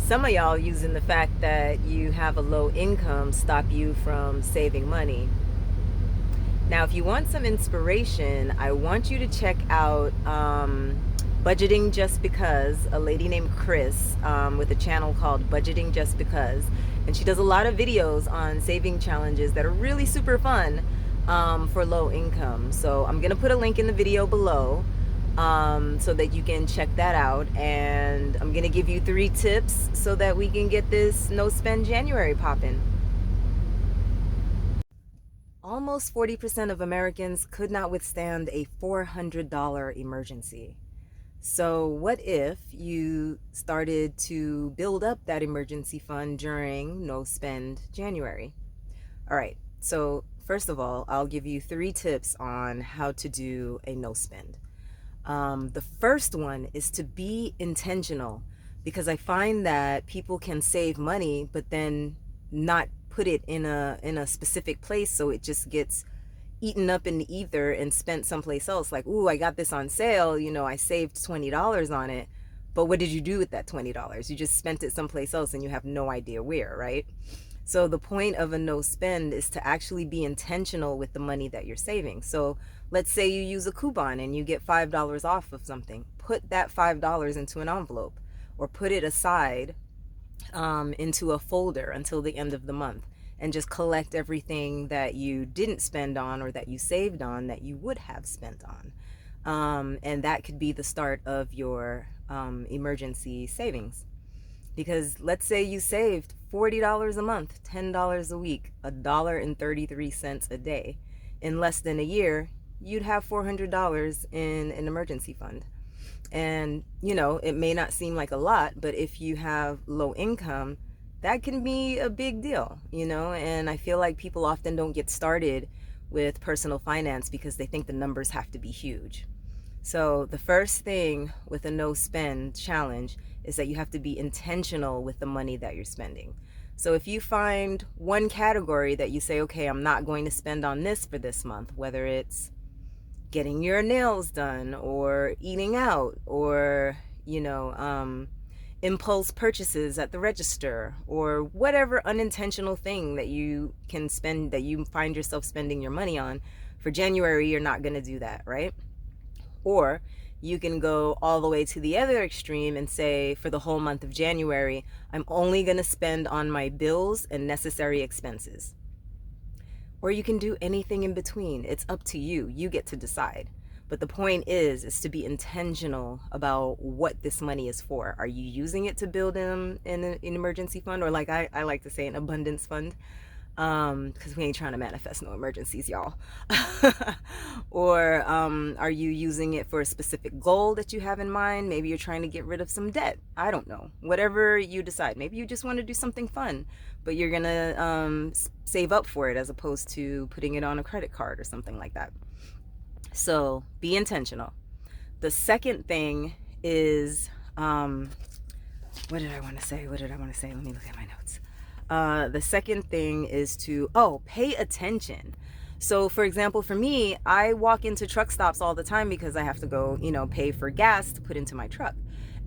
Some of y'all using the fact that you have a low income stop you from saving money. Now, if you want some inspiration, I want you to check out Budgeting Just Because, a lady named Chris with a channel called Budgeting Just Because. And she does a lot of videos on saving challenges that are really super fun for low income. So I'm going to put a link in the video below so that you can check that out. And I'm going to give you 3 tips so that we can get this no spend January popping. Almost 40% of Americans could not withstand a $400 emergency. So, what if you started to build up that emergency fund during No Spend January? All right, so first of all, I'll give you 3 tips on how to do a no spend. The first one is to be intentional, because I find that people can save money but then not put it in a specific place, so it just gets eaten up in the ether and spent someplace else. Like, ooh, I got this on sale, I saved $20 on it, but what did you do with that $20? You just spent it someplace else and you have no idea where, right? So the point of a no spend is to actually be intentional with the money that you're saving. So let's say you use a coupon and you get $5 off of something. Put that $5 into an envelope or put it aside into a folder until the end of the month, and just collect everything that you didn't spend on or that you saved on that you would have spent on. And that could be the start of your emergency savings. Because let's say you saved $40 a month, $10 a week, $1.33 a day. In less than a year, you'd have $400 in an emergency fund. And, it may not seem like a lot, but if you have low income, that can be a big deal, and I feel like people often don't get started with personal finance because they think the numbers have to be huge. So the first thing with a no spend challenge is that you have to be intentional with the money that you're spending. So if you find one category that you say, okay, I'm not going to spend on this for this month, whether it's getting your nails done or eating out or, impulse purchases at the register or whatever unintentional thing that you can spend, that you find yourself spending your money on, for January, you're not going to do that, right? Or you can go all the way to the other extreme and say, for the whole month of January, I'm only going to spend on my bills and necessary expenses. Or you can do anything in between. It's up to you. You get to decide. But the point is to be intentional about what this money is for. Are you using it to build in an emergency fund, or like I like to say, an abundance fund? Because we ain't trying to manifest no emergencies, y'all. Or are you using it for a specific goal that you have in mind? Maybe you're trying to get rid of some debt. I don't know. Whatever you decide. Maybe you just want to do something fun, but you're gonna save up for it as opposed to putting it on a credit card or something like that. So be intentional. The second thing is, what did I want to say? Let me look at my notes. The second thing is to, pay attention. So for example, for me, I walk into truck stops all the time because I have to go, pay for gas to put into my truck.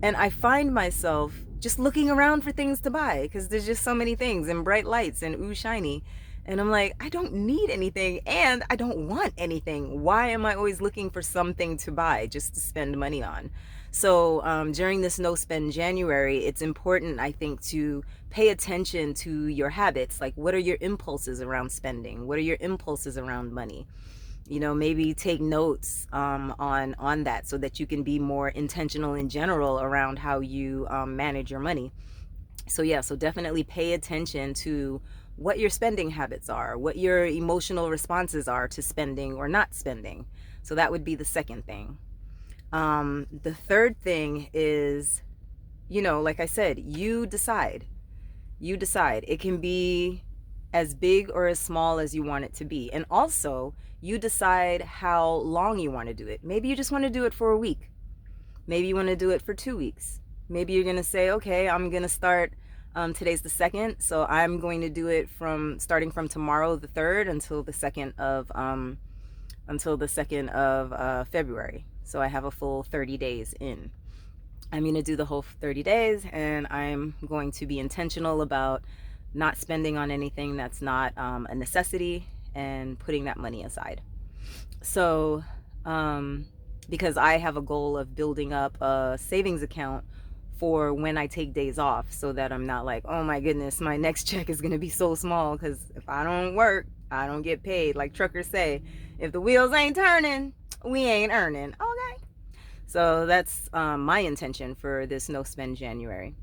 And I find myself just looking around for things to buy because there's just so many things and bright lights and ooh shiny. And I'm like, I don't need anything and I don't want anything. Why am I always looking for something to buy just to spend money on? So during this no spend January, it's important, I think, to pay attention to your habits. Like, what are your impulses around spending? What are your impulses around money? Maybe take notes on that so that you can be more intentional in general around how you manage your money. So definitely pay attention to what your spending habits are, what your emotional responses are to spending or not spending. So that would be the second thing. The third thing is, like I said, you decide. It can be as big or as small as you want it to be. And also, you decide how long you want to do it. Maybe you just want to do it for a week. Maybe you want to do it for 2 weeks. Maybe you're going to say, okay, I'm going to start, today's the 2nd, so I'm going to do it starting from tomorrow, the 3rd, until the 2nd of February. So I have a full 30 days in. I'm going to do the whole 30 days, and I'm going to be intentional about not spending on anything that's not a necessity, and putting that money aside. So, because I have a goal of building up a savings account for when I take days off, so that I'm not like, oh my goodness, my next check is going to be so small, because if I don't work, I don't get paid. Like truckers say, if the wheels ain't turning, we ain't earning. Okay. So that's my intention for this no spend January.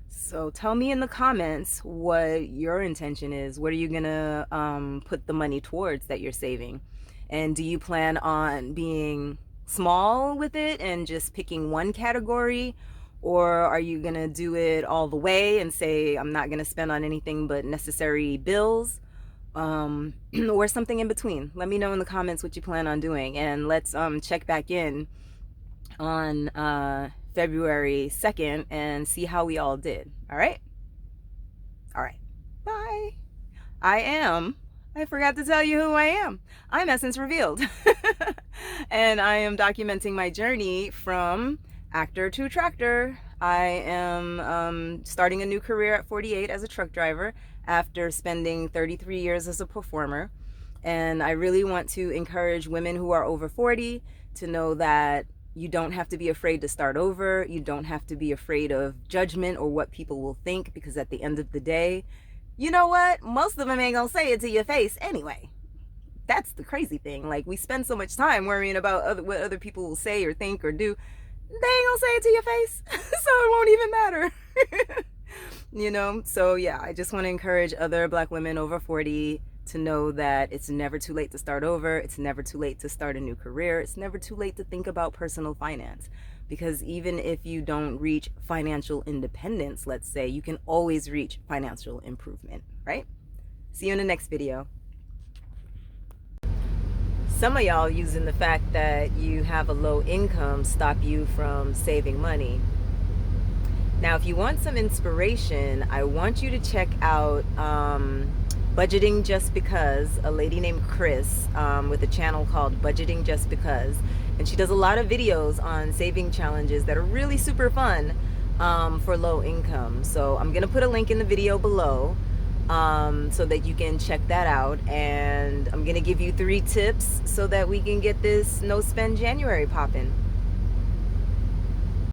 So tell me in the comments what your intention is. What are you gonna put the money towards that you're saving? And do you plan on being small with it and just picking one category? Or are you gonna do it all the way and say, I'm not gonna spend on anything but necessary bills? Or something in between? Let me know in the comments what you plan on doing, and let's check back in on February 2nd and see how we all did. All right? All right. Bye. I forgot to tell you who I am. I'm Essence Revealed. And I am documenting my journey from actor to tractor. I am starting a new career at 48 as a truck driver after spending 33 years as a performer. And I really want to encourage women who are over 40 to know that you don't have to be afraid to start over. You don't have to be afraid of judgment or what people will think, because at the end of the day, you know what? Most of them ain't gonna say it to your face anyway. That's the crazy thing. Like, we spend so much time worrying about what other people will say or think or do. They ain't gonna say it to your face, so it won't even matter. You know? So yeah, I just want to encourage other Black women over 40 to know that it's never too late to start over. It's never too late to start a new career. It's never too late to think about personal finance. Because even if you don't reach financial independence, let's say, you can always reach financial improvement, right? See you in the next video. Some of y'all using the fact that you have a low income stop you from saving money. Now, if you want some inspiration, I want you to check out Budgeting Just Because, a lady named Chris with a channel called Budgeting Just Because. And she does a lot of videos on saving challenges that are really super fun for low income. So I'm going to put a link in the video below so that you can check that out. And I'm going to give you 3 tips so that we can get this no spend January popping.